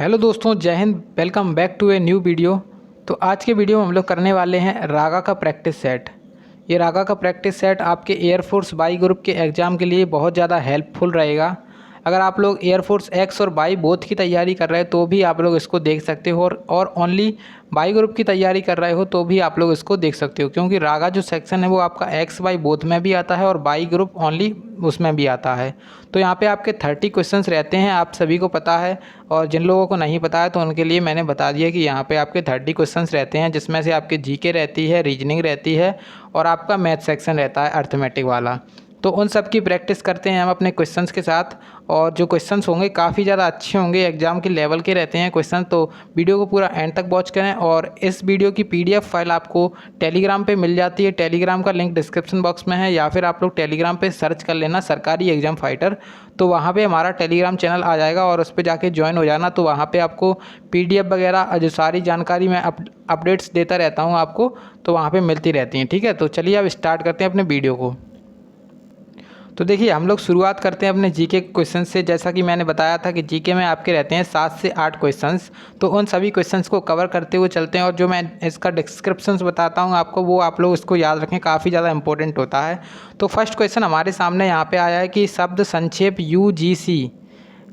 Hello दोस्तों, जय हिंद। Welcome back to a new video. तो आज के वीडियो में हम लोग करने वाले हैं रागा का प्रैक्टिस सेट। ये रागा का प्रैक्टिस सेट आपके एयरफोर्स वाई ग्रुप के एग्ज़ाम के लिए बहुत ज़्यादा हेल्पफुल रहेगा। अगर आप लोग एयरफोर्स एक्स और वाई बोथ की तैयारी कर रहे हैं तो भी आप लोग इसको देख सकते हो, और ओनली वाई ग्रुप की तैयारी कर रहे हो तो भी आप लोग इसको देख सकते हो, क्योंकि रागा जो सेक्शन है वो आपका एक्स वाई बोथ में भी आता है और वाई ग्रुप ओनली उसमें भी आता है। तो यहाँ पे आपके 30 क्वेश्चंस रहते हैं, आप सभी को पता है। और जिन लोगों को नहीं पता है तो उनके लिए मैंने बता दिया कि यहाँ पे आपके 30 क्वेश्चंस रहते हैं, जिसमें से आपके जीके रहती है, रीजनिंग रहती है और आपका मैथ सेक्शन रहता है अर्थमेटिक वाला। तो उन सब की प्रैक्टिस करते हैं हम अपने क्वेश्चंस के साथ, और जो क्वेश्चंस होंगे काफ़ी ज़्यादा अच्छे होंगे, एग्जाम के लेवल के रहते हैं क्वेश्चन। तो वीडियो को पूरा एंड तक वॉच करें, और इस वीडियो की पीडीएफ फाइल आपको टेलीग्राम पे मिल जाती है। टेलीग्राम का लिंक डिस्क्रिप्शन बॉक्स में है, या फिर आप लोग टेलीग्राम पे सर्च कर लेना सरकारी एग्जाम फाइटर, तो वहाँ पे हमारा टेलीग्राम चैनल आ जाएगा और उस पर जाके ज्वाइन हो जाना। तो वहाँ पे आपको पीडीएफ वगैरह जो सारी जानकारी मैं अपडेट्स देता रहता हूँ आपको, तो वहाँ पे मिलती रहती हैं। ठीक है, तो चलिए अब स्टार्ट करते हैं अपने वीडियो को। तो देखिए, हम लोग शुरुआत करते हैं अपने जीके क्वेश्चन से। जैसा कि मैंने बताया था कि जीके में आपके रहते हैं 7 से 8 क्वेश्चंस, तो उन सभी क्वेश्चंस को कवर करते हुए चलते हैं। और जो मैं इसका डिस्क्रिप्शंस बताता हूं आपको, वो आप लोग इसको याद रखें, काफ़ी ज़्यादा इंपॉर्टेंट होता है। तो फर्स्ट क्वेश्चन हमारे सामने यहाँ पर आया है कि शब्द संक्षेप UGC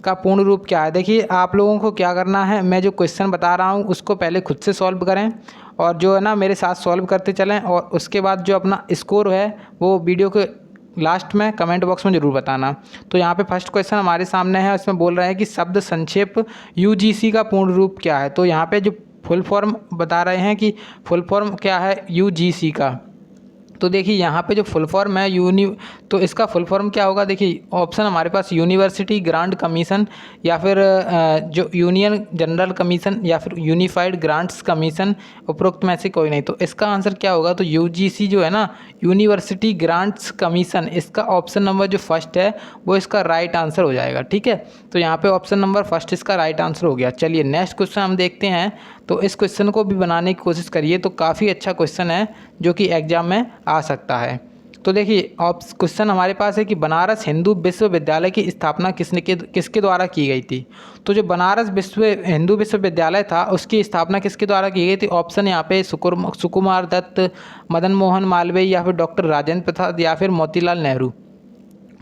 का पूर्ण रूप क्या है। देखिए, आप लोगों को क्या करना है, मैं जो क्वेश्चन बता रहा हूँ उसको पहले खुद से सॉल्व करें, और जो है ना मेरे साथ सॉल्व करते चलें, और उसके बाद जो अपना स्कोर है वो वीडियो के लास्ट में कमेंट बॉक्स में ज़रूर बताना। तो यहाँ पे फर्स्ट क्वेश्चन हमारे सामने है, उसमें बोल रहे हैं कि शब्द संक्षेप UGC का पूर्ण रूप क्या है। तो यहाँ पे जो फुल फॉर्म बता रहे हैं कि फुल फॉर्म क्या है UGC का। तो देखिए, यहाँ पे जो फुल फॉर्म है तो इसका फुल फॉर्म क्या होगा। देखिए, ऑप्शन हमारे पास यूनिवर्सिटी ग्रांट कमीशन, या फिर जो यूनियन जनरल कमीशन, या फिर यूनिफाइड ग्रांट्स कमीशन, उपरोक्त में से कोई नहीं। तो इसका आंसर क्या होगा, तो UGC जो है ना, यूनिवर्सिटी ग्रांट्स कमीशन, इसका ऑप्शन नंबर जो फर्स्ट है वो इसका राइट आंसर हो जाएगा। ठीक है, तो यहाँ पे ऑप्शन नंबर फर्स्ट इसका राइट आंसर हो गया। चलिए नेक्स्ट क्वेश्चन हम देखते हैं। तो इस क्वेश्चन को भी बनाने की कोशिश करिए, तो काफ़ी अच्छा क्वेश्चन है जो कि एग्जाम में आ सकता है। तो देखिए, क्वेश्चन हमारे पास है कि बनारस हिंदू विश्वविद्यालय की स्थापना किसके द्वारा की गई थी। तो जो बनारस हिंदू विश्वविद्यालय था उसकी स्थापना किसके द्वारा की गई थी। ऑप्शन यहाँ पे सुकुमार दत्त, मदन मोहन मालवीय, या फिर डॉक्टर राजेंद्र प्रसाद, या फिर मोतीलाल नेहरू।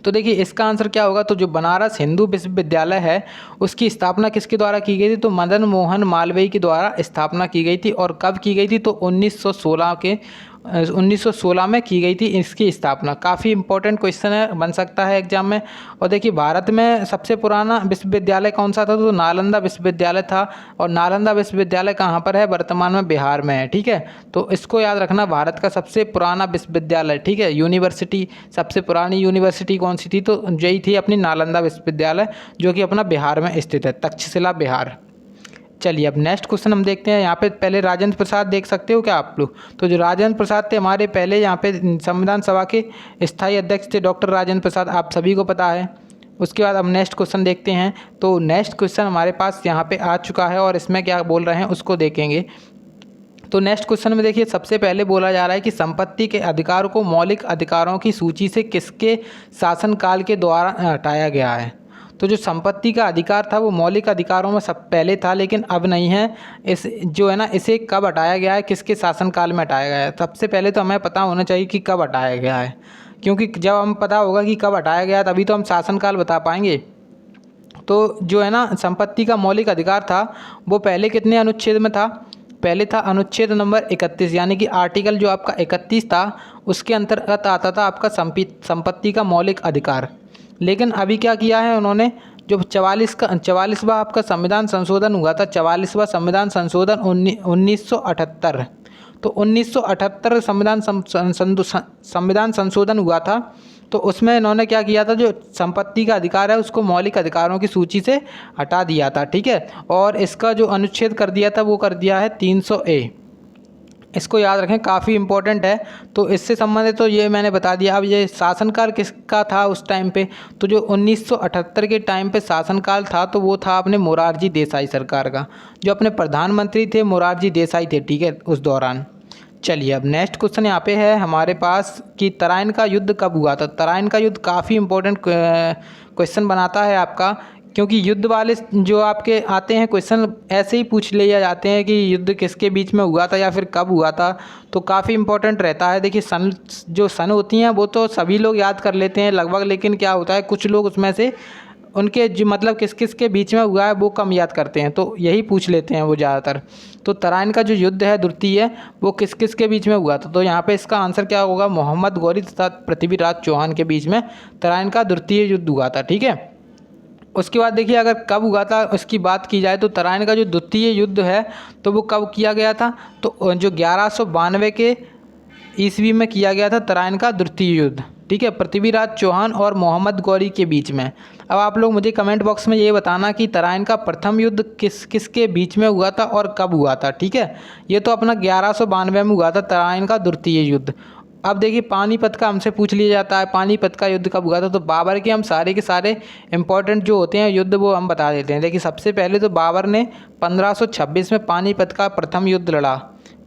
तो देखिए, इसका आंसर क्या होगा, तो जो बनारस हिंदू विश्वविद्यालय है उसकी स्थापना किसके द्वारा की गई थी, तो मदन मोहन मालवीय के द्वारा स्थापना की गई थी। और कब की गई थी, तो 1916 में की गई थी इसकी स्थापना। काफ़ी इंपॉर्टेंट क्वेश्चन है, बन सकता है एग्जाम में। और देखिए, भारत में सबसे पुराना विश्वविद्यालय कौन सा था, तो नालंदा विश्वविद्यालय था। और नालंदा विश्वविद्यालय कहाँ पर है, वर्तमान में बिहार में है। ठीक है, तो इसको याद रखना, भारत का सबसे पुराना विश्वविद्यालय। ठीक है, यूनिवर्सिटी, सबसे पुरानी यूनिवर्सिटी कौन सी थी, तो यही थी अपनी नालंदा विश्वविद्यालय, जो कि अपना बिहार में स्थित है, तक्षशिला बिहार। चलिए अब नेक्स्ट क्वेश्चन हम देखते हैं। यहाँ पे पहले राजेंद्र प्रसाद देख सकते हो क्या आप लोग। तो जो राजेंद्र प्रसाद थे हमारे पहले यहाँ पे संविधान सभा के स्थायी अध्यक्ष थे, डॉक्टर राजेंद्र प्रसाद, आप सभी को पता है। उसके बाद अब नेक्स्ट क्वेश्चन देखते हैं। तो नेक्स्ट क्वेश्चन हमारे पास यहाँ पे आ चुका है, और इसमें क्या बोल रहे हैं उसको देखेंगे। तो नेक्स्ट क्वेश्चन में देखिए, सबसे पहले बोला जा रहा है कि संपत्ति के अधिकार को मौलिक अधिकारों की सूची से किसके शासनकाल के द्वारा हटाया गया है। तो जो संपत्ति का अधिकार था वो मौलिक अधिकारों में सब पहले था, लेकिन अब नहीं है। इस जो है ना, इसे कब हटाया गया है, किसके शासनकाल में हटाया गया है। सबसे पहले तो हमें पता होना चाहिए कि कब हटाया गया है, क्योंकि जब हम पता होगा कि कब हटाया गया तभी तो हम शासनकाल बता पाएंगे। तो जो है ना, संपत्ति का मौलिक अधिकार था वो पहले कितने अनुच्छेद में था, पहले था अनुच्छेद नंबर 31, यानी कि आर्टिकल जो आपका 31 था उसके अंतर्गत आता था आपका संपत्ति का मौलिक अधिकार। लेकिन अभी क्या किया है उन्होंने, जो 44वां आपका संविधान संशोधन हुआ था, 44वां संविधान संशोधन 1978। तो 1978 संविधान संशोधन हुआ था, तो उसमें इन्होंने क्या किया था, जो संपत्ति का अधिकार है उसको मौलिक अधिकारों की सूची से हटा दिया था। ठीक है, और इसका जो अनुच्छेद कर दिया था वो कर दिया है 300A। इसको याद रखें, काफ़ी इंपॉर्टेंट है। तो इससे संबंधित तो ये मैंने बता दिया। अब ये शासनकाल किसका था उस टाइम पे, तो जो 1978 के टाइम पे शासनकाल था तो वो था अपने मोरारजी देसाई सरकार का, जो अपने प्रधानमंत्री थे मोरारजी देसाई थे। ठीक है, उस दौरान। चलिए अब नेक्स्ट क्वेश्चन यहाँ पे है हमारे पास कि तराइन का युद्ध कब हुआ था। तराइन का युद्ध काफ़ी इंपॉर्टेंट क्वेश्चन बनाता है आपका, क्योंकि युद्ध वाले जो आपके आते हैं क्वेश्चन ऐसे ही पूछ लिए जाते हैं कि युद्ध किसके बीच में हुआ था या फिर कब हुआ था, तो काफ़ी इंपॉर्टेंट रहता है। देखिए सन जो सन होती हैं वो तो सभी लोग याद कर लेते हैं लगभग, लेकिन क्या होता है कुछ लोग उसमें से उनके जो मतलब किस किस के बीच में हुआ है वो कम याद करते हैं, तो यही पूछ लेते हैं वो ज़्यादातर। तो तराइन का जो युद्ध है द्वितीय वो किस किस के बीच में हुआ था, तो यहाँ पे इसका आंसर क्या होगा, मोहम्मद गौरी तथा पृथ्वीराज चौहान के बीच में तराइन का द्वितीय युद्ध हुआ था। ठीक है, उसके बाद देखिए अगर कब हुआ था उसकी बात की जाए तो तराइन का जो द्वितीय युद्ध है तो वो कब किया गया था, तो जो 1192 के ईस्वी में किया गया था तराइन का द्वितीय युद्ध। ठीक है, पृथ्वीराज चौहान और मोहम्मद गौरी के बीच में। अब आप लोग मुझे कमेंट बॉक्स में ये बताना कि तराइन का प्रथम युद्ध किस किस के बीच में हुआ था और कब हुआ था। ठीक है, ये तो अपना 1192 में हुआ था तराइन का द्वितीय युद्ध। अब देखिए पानीपत का हमसे पूछ लिया जाता है, पानीपत का युद्ध कब हुआ था, तो बाबर के हम सारे के सारे इंपॉर्टेंट जो होते हैं युद्ध वो हम बता देते हैं। देखिए सबसे पहले तो बाबर ने 1526 में पानीपत का प्रथम युद्ध लड़ा,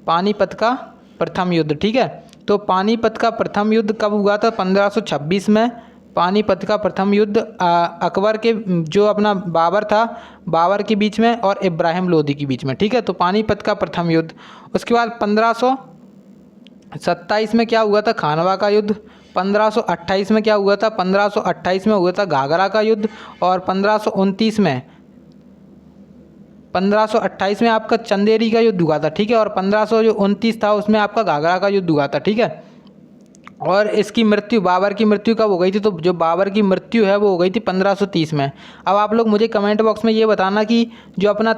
पानीपत का प्रथम युद्ध। ठीक है, तो पानीपत का प्रथम युद्ध कब हुआ था, 1526 में पानीपत का प्रथम युद्ध अकबर के जो अपना बाबर था, बाबर के बीच में और इब्राहिम लोदी के बीच में। ठीक है, तो पानीपत का प्रथम युद्ध। उसके बाद 1527 में क्या हुआ था, खानवा का युद्ध। 1528 में क्या हुआ था, 1528 में हुआ था घाघरा का युद्ध। और 1528 में आपका चंदेरी का युद्ध हुआ था। ठीक है, और 1529 था उसमें आपका घाघरा का युद्ध हुआ था। ठीक है, और इसकी मृत्यु, बाबर की मृत्यु कब हो गई थी, तो जो बाबर की मृत्यु है वो हो गई थी 1530 में। अब आप लोग मुझे कमेंट बॉक्स में ये बताना कि जो अपना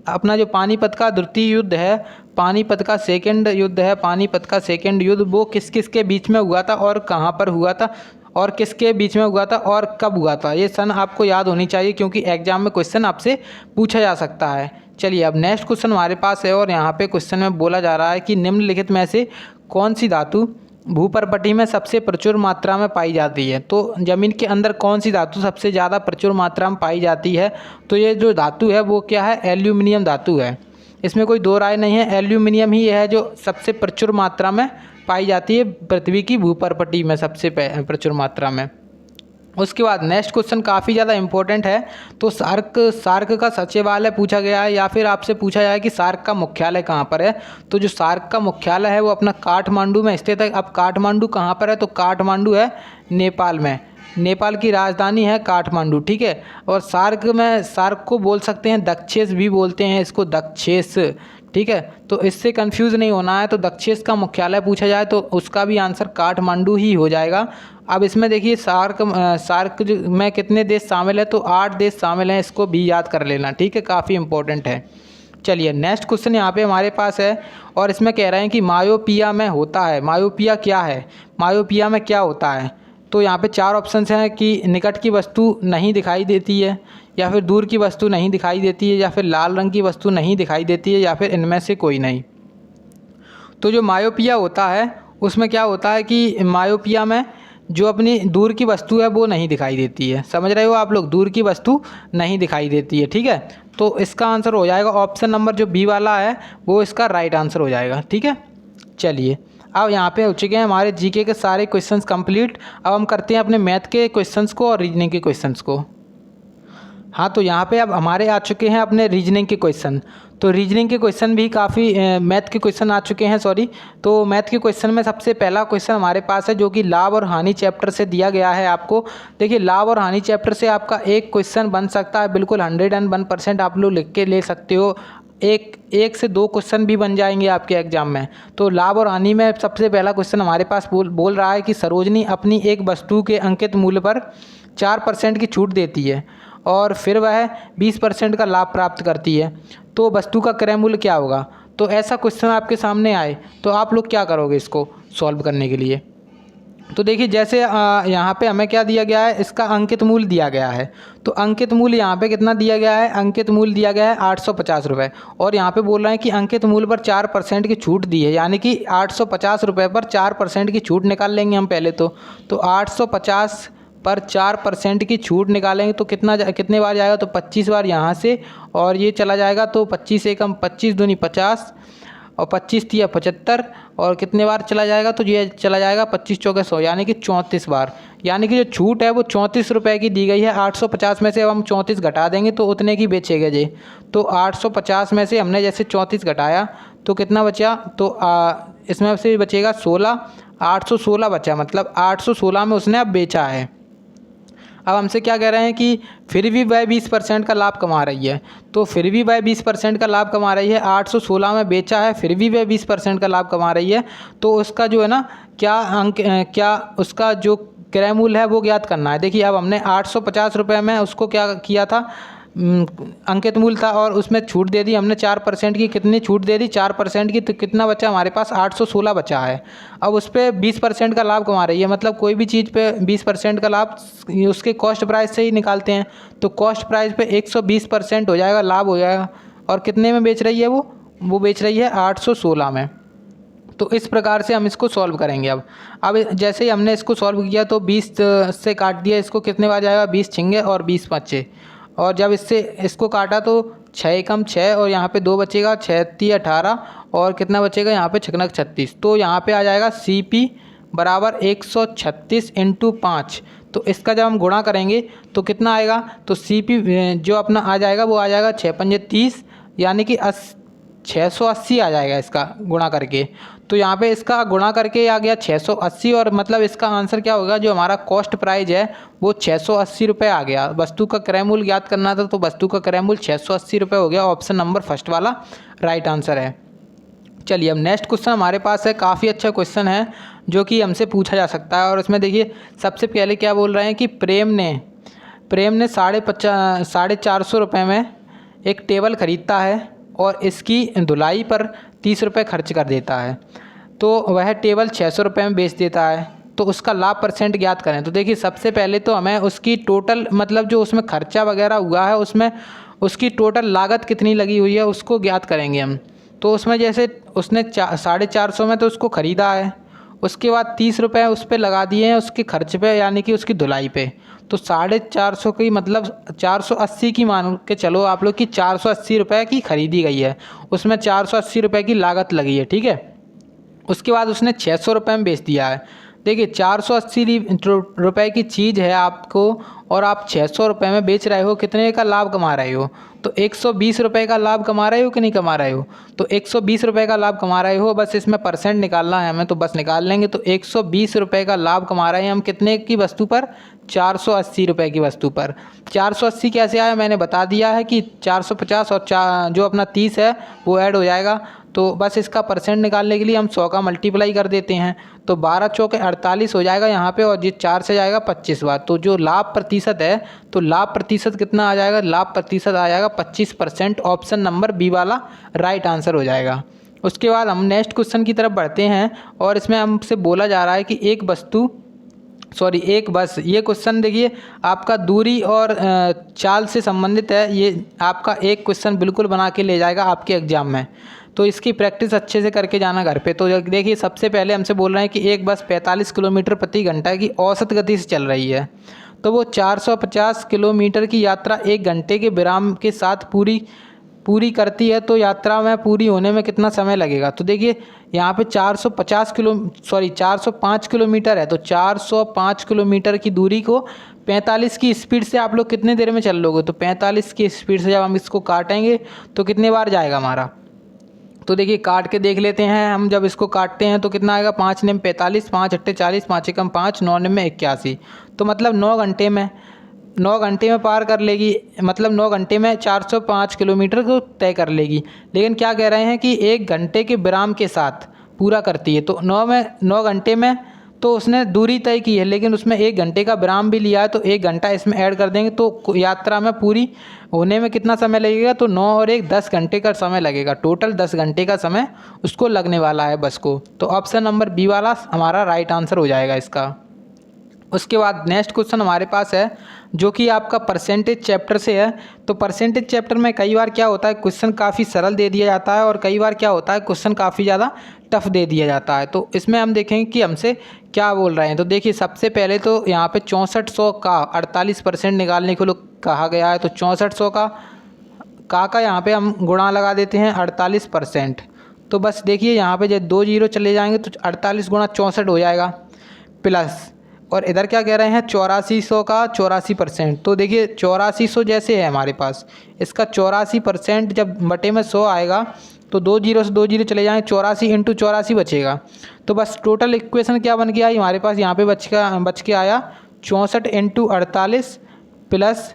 अपना जो पानीपत का द्वितीय युद्ध है, पानीपत का सेकंड युद्ध है, पानीपत का सेकंड युद्ध वो किस किस के बीच में हुआ था और कहाँ पर हुआ था और किसके बीच में हुआ था और कब हुआ था। ये सन आपको याद होनी चाहिए क्योंकि एग्जाम में क्वेश्चन आपसे पूछा जा सकता है। चलिए अब नेक्स्ट क्वेश्चन हमारे पास है और यहाँ पे क्वेश्चन में बोला जा रहा है कि निम्नलिखित में से कौन सी धातु भूपर्पटी में सबसे प्रचुर मात्रा में पाई जाती है। तो ज़मीन के अंदर कौन सी धातु सबसे ज़्यादा प्रचुर मात्रा में पाई जाती है, तो ये जो धातु है वो क्या है, एल्यूमिनियम धातु है। इसमें कोई दो राय नहीं है, एल्यूमिनियम ही है जो सबसे प्रचुर मात्रा में पाई जाती है पृथ्वी की भूपर्पटी में सबसे प्रचुर मात्रा में। उसके बाद नेक्स्ट क्वेश्चन काफ़ी ज़्यादा इंपॉर्टेंट है। तो सार्क का सचिवालय पूछा गया है या फिर आपसे पूछा जाए कि सार्क का मुख्यालय कहाँ पर है। तो जो सार्क का मुख्यालय है वो अपना काठमांडू में स्थित है। अब काठमांडू कहाँ पर है, तो काठमांडू है नेपाल में, नेपाल की राजधानी है काठमांडू। ठीक है, और सार्क को बोल सकते हैं दक्षेस भी बोलते हैं इसको, दक्षेस। ठीक है, तो इससे कंफ्यूज नहीं होना है। तो दक्षेस का मुख्यालय पूछा जाए तो उसका भी आंसर काठमांडू ही हो जाएगा। अब इसमें देखिए सार्क में कितने देश शामिल है, तो 8 देश शामिल हैं, इसको भी याद कर लेना। ठीक है, काफ़ी इंपॉर्टेंट है। चलिए नेक्स्ट क्वेश्चन यहाँ पे हमारे पास है और इसमें कह रहे हैं कि मायोपिया में होता है, मायोपिया क्या है, मायोपिया में क्या होता है। तो यहाँ पे 4 ऑप्शंस हैं कि निकट की वस्तु नहीं दिखाई देती है, या फिर दूर की वस्तु नहीं दिखाई देती है, या फिर लाल रंग की वस्तु नहीं दिखाई देती है, या फिर इनमें से कोई नहीं। तो जो मायोपिया होता है उसमें क्या होता है कि मायोपिया में जो अपनी दूर की वस्तु है वो नहीं दिखाई देती है। समझ रहे हो आप लोग, दूर की वस्तु नहीं दिखाई देती है। ठीक है, तो इसका आंसर हो जाएगा ऑप्शन नंबर जो बी वाला है वो इसका राइट आंसर हो जाएगा। ठीक है, चलिए अब यहाँ पे हो चुके हैं हमारे जीके के सारे क्वेश्चंस कंप्लीट। अब हम करते हैं अपने मैथ के क्वेश्चंस को और रीजनिंग के क्वेश्चंस को। हाँ, तो यहाँ पे अब हमारे आ चुके हैं अपने रीजनिंग के क्वेश्चन। तो रीजनिंग के क्वेश्चन भी काफ़ी मैथ के क्वेश्चन आ चुके हैं, तो मैथ के क्वेश्चन में सबसे पहला क्वेश्चन हमारे पास है जो कि लाभ और हानि चैप्टर से दिया गया है आपको। देखिए लाभ और हानि चैप्टर से आपका एक क्वेश्चन बन सकता है, बिल्कुल 101% आप लोग लिख के ले सकते हो। एक से 2 क्वेश्चन भी बन जाएंगे आपके एग्जाम में। तो लाभ और हानि में सबसे पहला क्वेश्चन हमारे पास बोल रहा है कि सरोजनी अपनी एक वस्तु के अंकित मूल्य पर 4% की छूट देती है और फिर वह 20% का लाभ प्राप्त करती है, तो वस्तु का क्रय मूल्य क्या होगा। तो ऐसा क्वेश्चन आपके सामने आए तो आप लोग क्या करोगे इसको सॉल्व करने के लिए। तो देखिए जैसे यहाँ पे हमें क्या दिया गया है, इसका अंकित मूल्य दिया गया है। तो अंकित मूल्य यहाँ पे कितना दिया गया है, अंकित मूल्य दिया गया है 850 रुपये। और यहाँ पे बोल रहे हैं कि अंकित मूल्य पर 4% की छूट दी है, यानी कि 850 रुपये पर 4% की छूट निकाल लेंगे हम पहले तो 850 पर 4% की छूट निकालेंगे तो कितने बार जाएगा, तो 25 बार यहाँ से, और ये चला जाएगा तो 25 एकम 25 दूनी 50 और 25 तिया 75 और कितने बार चला जाएगा, तो ये चला जाएगा 25 चौके 100 यानी कि 34 बार। यानी कि जो छूट है वो 34 रुपये की दी गई है। 850 में से अब हम 34 घटा देंगे तो उतने की बेचेगा जी। तो 850 में से हमने जैसे 34 घटाया तो कितना बचा, तो इसमें से बचेगा 16, 816 बचा, मतलब 816 में उसने अब बेचा है। अब हमसे क्या कह रहे हैं कि फिर भी वह 20% का लाभ कमा रही है, तो फिर भी वह 20% का लाभ कमा रही है। 816 में बेचा है, फिर भी वह 20% का लाभ कमा रही है। तो उसका जो है ना क्या उसका जो क्रय मूल्य है वो ज्ञात करना है। देखिए अब हमने 850 रुपये में उसको क्या किया था, अंकित मूल्य था और उसमें छूट दे दी हमने 4% की। कितनी छूट दे दी, 4% की, तो कितना बचा हमारे पास, 816 बचा है। अब उस पर 20% का लाभ कमा रही है, मतलब कोई भी चीज़ पे 20% का लाभ उसके कॉस्ट प्राइस से ही निकालते हैं। तो कॉस्ट प्राइस पे 120% हो जाएगा, लाभ हो जाएगा। और कितने में बेच रही है वो बेच रही है 816 में। तो इस प्रकार से हम इसको सॉल्व करेंगे। अब जैसे ही हमने इसको सॉल्व किया तो 20 से काट दिया इसको, कितने बार जाएगा, 20 छिंगे और 20 पच्चे। और जब इसको काटा तो 6 एकम 6 और यहाँ पे 2 बचेगा, 6 × 18 और कितना बचेगा यहाँ पे 6 × 36। तो यहाँ पे आ जाएगा CP बराबर 136 × 5। तो इसका जब हम गुणा करेंगे तो कितना आएगा, तो CP जो अपना आ जाएगा वो आ जाएगा 6 × 5 = 30 यानी कि 680 आ जाएगा इसका गुणा करके। तो यहाँ पे इसका गुणा करके आ गया 680 और मतलब इसका आंसर क्या होगा, जो हमारा कॉस्ट प्राइस है वो 680 रुपये आ गया। वस्तु का क्रय मूल्य ज्ञात करना था तो वस्तु का क्रय मूल्य 680 रुपये हो गया। ऑप्शन नंबर फर्स्ट वाला राइट आंसर है। चलिए अब नेक्स्ट क्वेश्चन हमारे पास है, काफ़ी अच्छा क्वेश्चन है जो कि हमसे पूछा जा सकता है। और इसमें देखिए सबसे पहले क्या बोल रहे हैं कि प्रेम ने 450 रुपये में एक टेबल ख़रीदता है और इसकी धुलाई पर 30 रुपये खर्च कर देता है, तो वह टेबल 600 रुपये में बेच देता है। तो उसका लाभ % ज्ञात करें। तो देखिए सबसे पहले तो हमें उसकी टोटल मतलब जो उसमें खर्चा वगैरह हुआ है उसमें उसकी टोटल लागत कितनी लगी हुई है उसको ज्ञात करेंगे हम। तो उसमें जैसे उसने 450 में तो उसको ख़रीदा है, उसके बाद 30 रुपये उस पर लगा दिए हैं उसके खर्च पे यानी कि उसकी धुलाई पे। तो 450 की मतलब 480 की मान के चलो आप लोग कि 480 रुपये की ख़रीदी गई है, उसमें 480 रुपये की लागत लगी है, ठीक है। उसके बाद उसने 600 रुपये में बेच दिया है। देखिए 480 रुपये की चीज़ है आपको और आप 600 रुपये में बेच रहे हो, कितने का लाभ कमा रहे हो, तो 120 रुपये का लाभ कमा रहे हो कि नहीं कमा रहे हो, तो 120 रुपये का लाभ कमा रहे हो। बस इसमें % निकालना है हमें, तो बस निकाल लेंगे। तो 120 रुपये का लाभ कमा रहे हैं हम कितने की वस्तु पर, 480 रुपये की वस्तु पर। 480 कैसे आया मैंने बता दिया है कि 450 और जो अपना 30 है वो ऐड हो जाएगा। तो बस इसका % निकालने के लिए हम 100 का मल्टीप्लाई कर देते हैं, तो 12 चौके 48 हो जाएगा यहाँ पे, और ये 4 से जाएगा 25 बार। तो जो लाभ प्रतिशत है, तो लाभ प्रतिशत कितना आ जाएगा, लाभ प्रतिशत आ जाएगा 25%। ऑप्शन नंबर बी वाला राइट आंसर हो जाएगा। उसके बाद हम नेक्स्ट क्वेश्चन की तरफ बढ़ते हैं और इसमें हमसे बोला जा रहा है कि एक बस। ये क्वेश्चन देखिए आपका दूरी और चाल से संबंधित है। ये आपका एक क्वेश्चन बिल्कुल बना के ले जाएगा आपके एग्जाम में, तो इसकी प्रैक्टिस अच्छे से करके जाना घर पे। तो देखिए सबसे पहले हमसे बोल रहे हैं कि एक बस 45 किलोमीटर प्रति घंटा की औसत गति से चल रही है, तो वो 450 किलोमीटर की यात्रा 1 घंटे के विराम के साथ पूरी करती है। तो यात्रा में पूरी होने में कितना समय लगेगा। तो देखिए यहाँ पे 405 किलोमीटर है, तो 405 किलोमीटर की दूरी को 45 की स्पीड से आप लोग कितने देर में चल लोगे, तो 45 की स्पीड से जब हम इसको काटेंगे तो कितने बार जाएगा हमारा। तो देखिए काट के देख लेते हैं हम, जब इसको काटते हैं तो कितना आएगा, 5 9 45, 5 8 40, 5 एकम 5, 9 9 81। तो मतलब 9 घंटे में पार कर लेगी, मतलब 9 घंटे में 405 किलोमीटर को तय कर लेगी। लेकिन क्या कह रहे हैं कि 1 घंटे के विराम के साथ पूरा करती है। तो 9 घंटे में तो उसने दूरी तय की है, लेकिन उसमें 1 घंटे का विराम भी लिया है, तो 1 घंटा इसमें ऐड कर देंगे तो यात्रा में पूरी होने में कितना समय लगेगा, तो 9 और 1 10 घंटे का समय लगेगा। टोटल 10 घंटे का समय उसको लगने वाला है बस को। तो ऑप्शन नंबर बी वाला हमारा राइट आंसर हो जाएगा इसका। उसके बाद नेक्स्ट क्वेश्चन हमारे पास है जो कि आपका परसेंटेज चैप्टर से है। तो परसेंटेज चैप्टर में कई बार क्या होता है, क्वेश्चन काफ़ी सरल दे दिया जाता है और कई बार क्या होता है क्वेश्चन काफ़ी ज़्यादा टफ दे दिया जाता है। तो इसमें हम देखेंगे कि हमसे क्या बोल रहे हैं। तो देखिए सबसे पहले तो यहाँ पे 6400 का 48% निकालने को कहा गया है। तो 6400 का यहाँ पे हम गुणा लगा देते हैं 48%। तो बस देखिए यहाँ पे जब 2 जीरो चले जाएंगे तो 48 गुणा 64 हो जाएगा प्लस, और इधर क्या कह रहे हैं 8400 का 84%। तो देखिए 8400 जैसे है हमारे पास, इसका 84% जब बटे में 100 आएगा तो 2 जीरो से 2 जीरो चले जाएंगे, 84 इंटू 84 बचेगा। तो बस टोटल इक्वेशन क्या बन के आई हमारे पास, यहाँ पे बच के आया 64 इंटू 48 प्लस,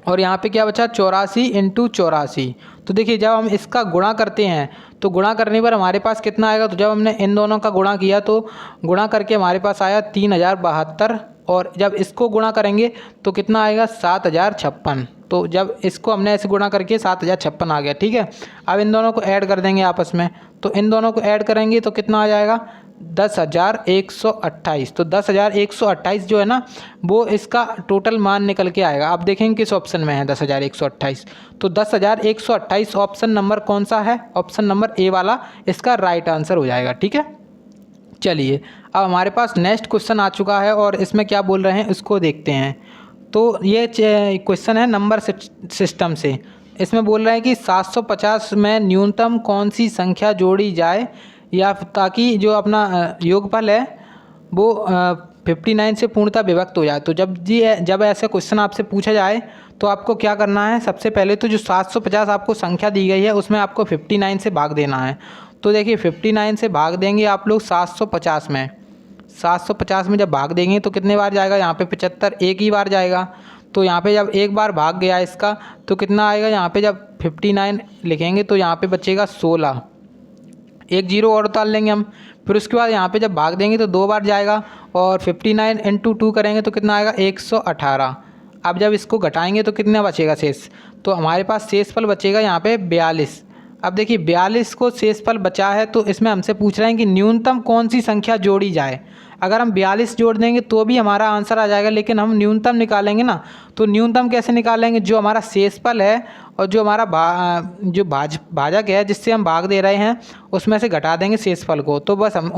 और यहाँ पे क्या बचा 84 इंटू 84। तो देखिए जब हम इसका गुणा करते हैं तो गुणा करने पर हमारे पास कितना आएगा, तो जब हमने इन दोनों का गुणा किया तो गुणा करके हमारे पास आया 3072, और जब इसको गुणा करेंगे तो कितना आएगा 7056। तो जब इसको हमने ऐसे गुणा करके 7056 आ गया। ठीक है, अब इन दोनों को ऐड कर देंगे आपस में, तो इन दोनों को ऐड करेंगे तो कितना आ जाएगा 10,128। तो 10,128 जो है ना वो इसका टोटल मान निकल के आएगा। आप देखेंगे किस ऑप्शन में है 10,128, तो 10,128 ऑप्शन नंबर कौन सा है, ऑप्शन नंबर ए वाला इसका राइट आंसर हो जाएगा। ठीक है, चलिए अब हमारे पास नेक्स्ट क्वेश्चन आ चुका है और इसमें क्या बोल रहे हैं उसको देखते हैं। तो ये क्वेश्चन है नंबर सिस्टम से। इसमें बोल रहे हैं कि 750 में न्यूनतम कौन सी संख्या जोड़ी जाए, या ताकि जो अपना योगफल है वो 59 से पूर्णतः विभक्त हो जाए। तो जब ऐसा क्वेश्चन आपसे पूछा जाए तो आपको क्या करना है, सबसे पहले तो जो 750 आपको संख्या दी गई है उसमें आपको 59 से भाग देना है। तो देखिए 59 से भाग देंगे आप लोग 750 में, 750 में जब भाग देंगे तो कितने बार जाएगा, यहाँ पे 75 एक ही बार जाएगा। तो यहाँ पे जब एक बार भाग गया इसका तो कितना आएगा, यहाँ पे जब 59 लिखेंगे तो यहाँ पे बचेगा 16, एक जीरो और उतार लेंगे हम। फिर उसके बाद यहाँ पे जब भाग देंगे तो 2 बार जाएगा, और 59 इंटू 2 करेंगे तो कितना आएगा 118। अब जब इसको घटाएंगे तो कितना बचेगा शेष, तो हमारे पास शेषफल बचेगा यहाँ पे 42। अब देखिए 42 को शेषफल बचा है तो इसमें हमसे पूछ रहे हैं कि न्यूनतम कौन सी संख्या जोड़ी जाए। अगर हम 42 जोड़ देंगे तो भी हमारा आंसर आ जाएगा, लेकिन हम न्यूनतम निकालेंगे ना, तो न्यूनतम कैसे निकालेंगे, जो हमारा शेषफल है और जो हमारा भाजक है जिससे हम भाग दे रहे हैं उसमें से घटा देंगे शेषफल को। तो बस हम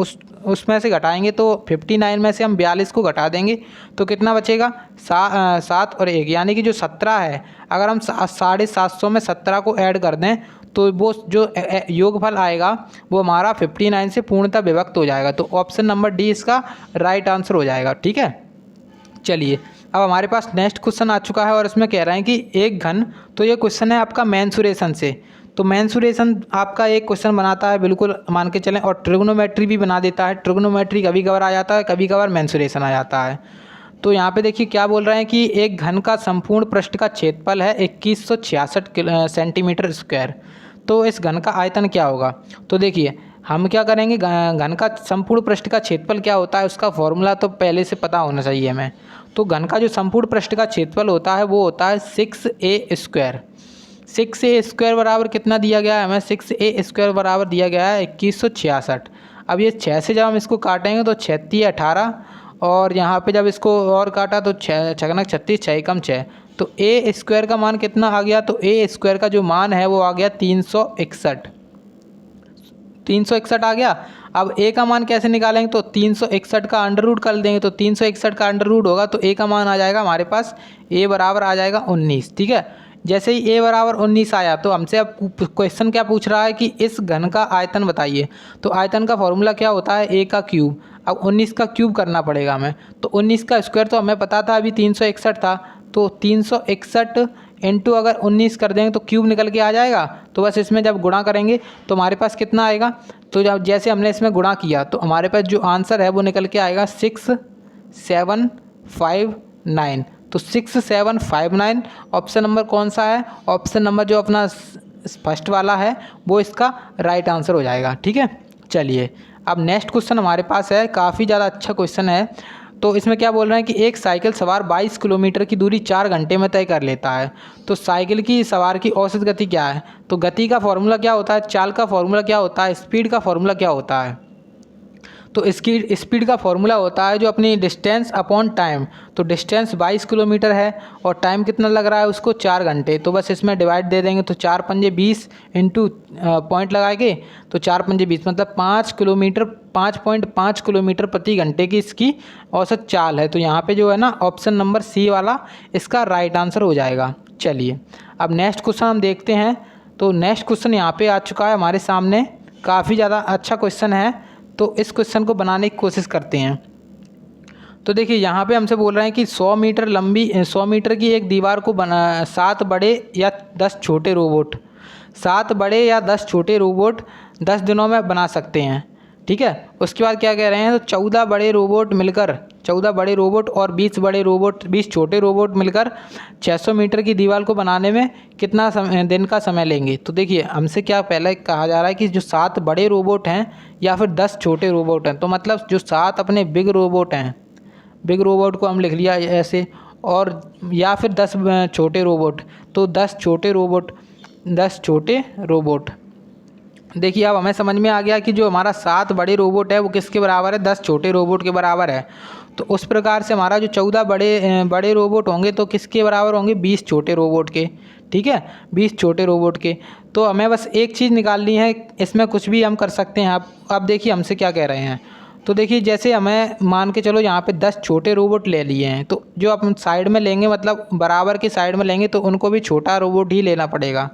उसमें से घटाएंगे तो 59 में से हम 42 को घटा देंगे तो कितना बचेगा 7 और 1, यानी कि जो 17 है, अगर हम 750 में 17 को ऐड कर दें तो वो जो योगफल आएगा वो हमारा 59 से पूर्णतः विभक्त हो जाएगा। तो ऑप्शन नंबर डी इसका राइट आंसर हो जाएगा। ठीक है, चलिए अब हमारे पास नेक्स्ट क्वेश्चन आ चुका है और इसमें कह रहे हैं कि एक घन, तो ये क्वेश्चन है आपका मेंसुरेशन से। तो मेंसुरेशन आपका एक क्वेश्चन बनाता है, बिल्कुल मान के चलें, और ट्रिग्नोमेट्री भी बना देता है। ट्रिग्नोमेट्री कभी कभार आ जाता है, कभी कभार मेंसुरेशन आ जाता है। तो यहाँ पे देखिए क्या बोल रहे हैं कि एक घन का संपूर्ण पृष्ठ का क्षेत्रफल है 2166 सेंटीमीटर स्क्वायर। तो इस घन का आयतन क्या होगा। तो देखिए हम क्या करेंगे, घन का संपूर्ण पृष्ठ का क्षेत्रफल क्या होता है उसका फॉर्मूला तो पहले से पता होना चाहिए हमें। तो घन का जो संपूर्ण पृष्ठ का क्षेत्रफल होता है वो होता है 6a स्क्वायर। 6a स्क्वायर बराबर कितना दिया गया है हमें, 6a स्क्वायर बराबर दिया गया है 2166। अब ये 6 से जब हम इसको काटेंगे तो 36 18, और यहाँ पे जब इसको और काटा तो 6 छगनक 36, 6 कम 6, तो ए स्क्वायर का मान कितना आ गया, तो ए स्क्वायर का जो मान है वो आ गया 361 आ गया। अब ए का मान कैसे निकालेंगे, तो 361 का अंडर रूट कर देंगे, तो 361 का अंडर रूट होगा तो ए का मान आ जाएगा हमारे पास, ए बराबर आ जाएगा 19। ठीक है, जैसे ही ए बराबर 19 आया तो हमसे अब क्वेश्चन क्या पूछ रहा है कि इस घन का आयतन बताइए। तो आयतन का फॉर्मूला क्या होता है, ए का क्यूब। अब 19 का क्यूब करना पड़ेगा हमें, तो 19 का स्क्वायर तो हमें पता था अभी 361 था, तो 361 इंटू अगर 19 कर देंगे तो क्यूब निकल के आ जाएगा। तो बस इसमें जब गुणा करेंगे तो हमारे पास कितना आएगा, तो जब जैसे हमने इसमें गुणा किया तो हमारे पास जो आंसर है वो निकल के आएगा 6759। तो 6759 ऑप्शन नंबर कौन सा है, ऑप्शन नंबर जो अपना फर्स्ट वाला है वो इसका राइट आंसर हो जाएगा। ठीक है, चलिए अब नेक्स्ट क्वेश्चन हमारे पास है, काफ़ी ज़्यादा अच्छा क्वेश्चन है। तो इसमें क्या बोल रहे हैं कि एक साइकिल सवार 22 किलोमीटर की दूरी 4 घंटे में तय कर लेता है। तो साइकिल की सवार की औसत गति क्या है, तो गति का फॉर्मूला क्या होता है, चाल का फॉर्मूला क्या होता है, स्पीड का फॉर्मूला क्या होता है। तो इसकी स्पीड का फॉर्मूला होता है जो अपनी डिस्टेंस अपॉन टाइम। तो डिस्टेंस 22 किलोमीटर है और टाइम कितना लग रहा है उसको 4 घंटे। तो बस इसमें डिवाइड दे देंगे, तो 4 पंजे 20 इंटू पॉइंट लगाएंगे तो 4 पंजे 20 मतलब 5.5 किलोमीटर प्रति घंटे की इसकी औसत चाल है। तो यहाँ पे जो है ना ऑप्शन नंबर सी वाला इसका राइट आंसर हो जाएगा। चलिए अब नेक्स्ट क्वेश्चन हम देखते हैं। तो नेक्स्ट क्वेश्चन यहाँ पे आ चुका है हमारे सामने। काफ़ी ज़्यादा अच्छा क्वेश्चन है, तो इस क्वेश्चन को बनाने की कोशिश करते हैं। तो देखिए यहाँ पे हमसे बोल रहे हैं कि 100 मीटर लंबी 100 मीटर की एक दीवार को बना 7 बड़े या 10 छोटे रोबोट 7 बड़े या 10 छोटे रोबोट 10 दिनों में बना सकते हैं। ठीक है, उसके बाद क्या कह रहे हैं, तो 14 बड़े रोबोट मिलकर 14 बड़े रोबोट और 20 छोटे रोबोट मिलकर 600 मीटर की दीवार को बनाने में कितना दिन का समय लेंगे। तो देखिए हमसे क्या पहले कहा जा रहा है कि जो 7 बड़े रोबोट हैं या फिर 10 छोटे रोबोट हैं, तो मतलब जो 7 अपने बिग रोबोट हैं, बिग रोबोट को हम लिख लिया ऐसे, और या फिर 10 छोटे रोबोट, तो 10 छोटे रोबोट। देखिए अब हमें समझ में आ गया कि जो हमारा 7 बड़े रोबोट है वो किसके बराबर है, 10 छोटे रोबोट के बराबर है। तो उस प्रकार से हमारा जो 14 बड़े रोबोट होंगे तो किसके बराबर होंगे, 20 छोटे रोबोट के। ठीक है, 20 छोटे रोबोट के। तो हमें बस एक चीज़ निकालनी है, इसमें कुछ भी हम कर सकते हैं। आप देखिए हमसे क्या कह रहे हैं। तो देखिए जैसे हमें मान के चलो यहाँ पे 10 छोटे रोबोट ले लिए हैं, तो जो अपन साइड में लेंगे मतलब बराबर के साइड में लेंगे तो उनको भी छोटा रोबोट ही लेना पड़ेगा।